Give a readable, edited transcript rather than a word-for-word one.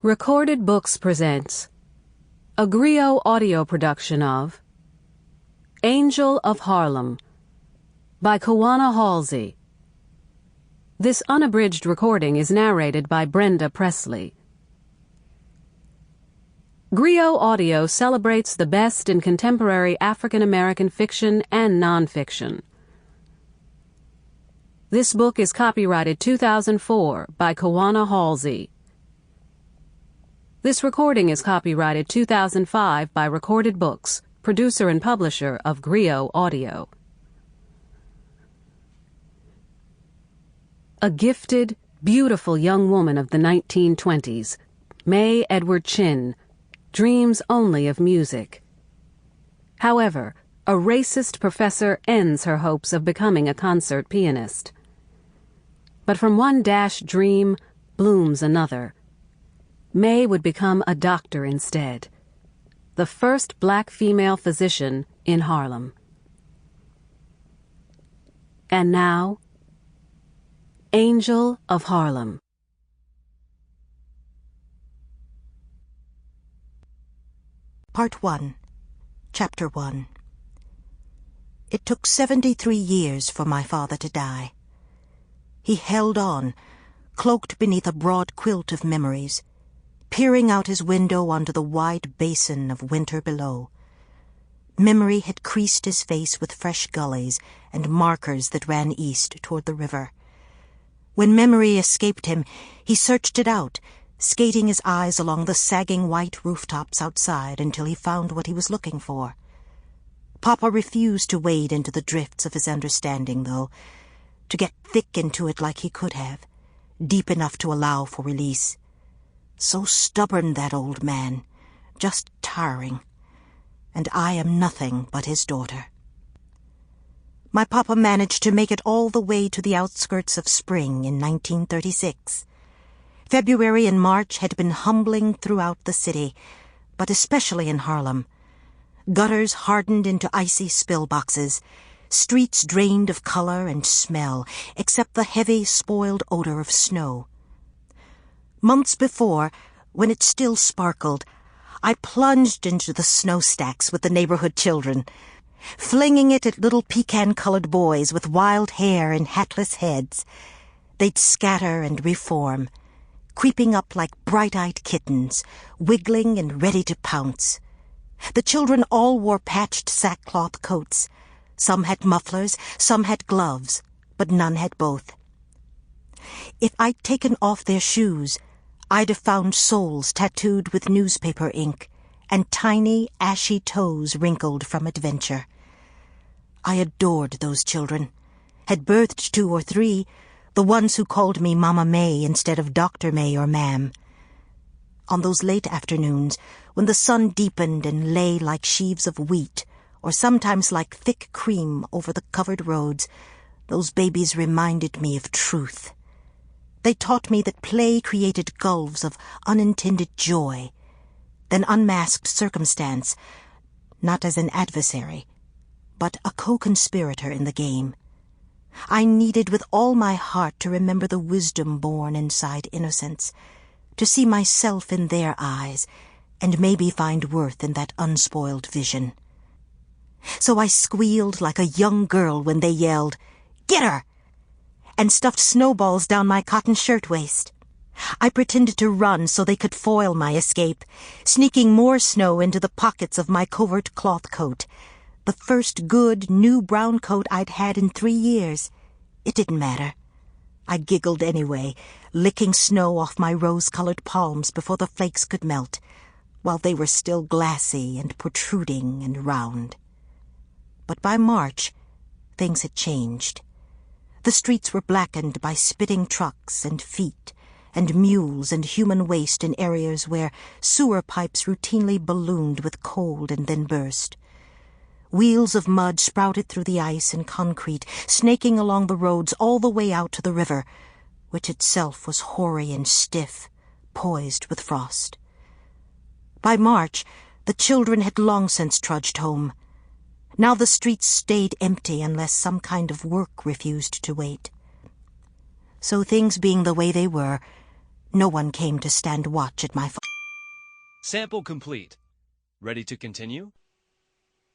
Recorded Books presents a griot audio production of Angel of Harlem by Kuwana Haulsey. This unabridged recording is narrated by Brenda Pressley. Griot Audio celebrates the best in contemporary African American fiction and nonfiction. This book is copyrighted 2004 by Kuwana Haulsey. This recording is copyrighted 2005 by Recorded Books, producer and publisher of Griot Audio. A gifted, beautiful young woman of the 1920s, May Edward Chinn, dreams only of music. However, a racist professor ends her hopes of becoming a concert pianist. But from one dashed dream blooms another. May would become a doctor instead, the first black female physician in Harlem. And now, Angel of Harlem. Part 1, Chapter 1. It took 73 years for my father to die. He held on, cloaked beneath a broad quilt of memories, peering out his window onto the wide basin of winter below. Memory had creased his face with fresh gullies and markers that ran east toward the river. When memory escaped him, he searched it out, skating his eyes along the sagging white rooftops outside until he found what he was looking for. Papa refused to wade into the drifts of his understanding, though, to get thick into it like he could have, deep enough to allow for release. So stubborn, that old man, just tiring. And I am nothing but his daughter. My papa managed to make it all the way to the outskirts of spring in 1936. February and March had been humbling throughout the city, but especially in Harlem. Gutters hardened into icy spillboxes, streets drained of color and smell, except the heavy, spoiled odor of snow. Months before, when it still sparkled, I plunged into the snowstacks with the neighborhood children, flinging it at little pecan-colored boys with wild hair and hatless heads. They'd scatter and reform, creeping up like bright-eyed kittens, wiggling and ready to pounce. The children all wore patched sackcloth coats. Some had mufflers, some had gloves, but none had both. If I'd taken off their shoes, I'd have found soles tattooed with newspaper ink and tiny, ashy toes wrinkled from adventure. I adored those children, had birthed 2 or 3, the ones who called me Mama May instead of Dr. May or Ma'am. On those late afternoons, when the sun deepened and lay like sheaves of wheat, or sometimes like thick cream over the covered roads, those babies reminded me of truth. They taught me that play created gulfs of unintended joy, then unmasked circumstance, not as an adversary, but a co-conspirator in the game. I needed with all my heart to remember the wisdom born inside innocence, to see myself in their eyes, and maybe find worth in that unspoiled vision. So I squealed like a young girl when they yelled, "Get her!" and stuffed snowballs down my cotton shirtwaist. I pretended to run so they could foil my escape, sneaking more snow into the pockets of my covert cloth coat, the first good, new brown coat I'd had in 3 years. It didn't matter. I giggled anyway, licking snow off my rose-colored palms before the flakes could melt, while they were still glassy and protruding and round. But by March, things had changed. The streets were blackened by spitting trucks and feet, and mules and human waste in areas where sewer pipes routinely ballooned with cold and then burst. Wheels of mud sprouted through the ice and concrete, snaking along the roads all the way out to the river, which itself was hoary and stiff, poised with frost. By March, the children had long since trudged home. Now the streets stayed empty unless some kind of work refused to wait. So things being the way they were, No one came to stand watch at my Sample complete. Ready to continue?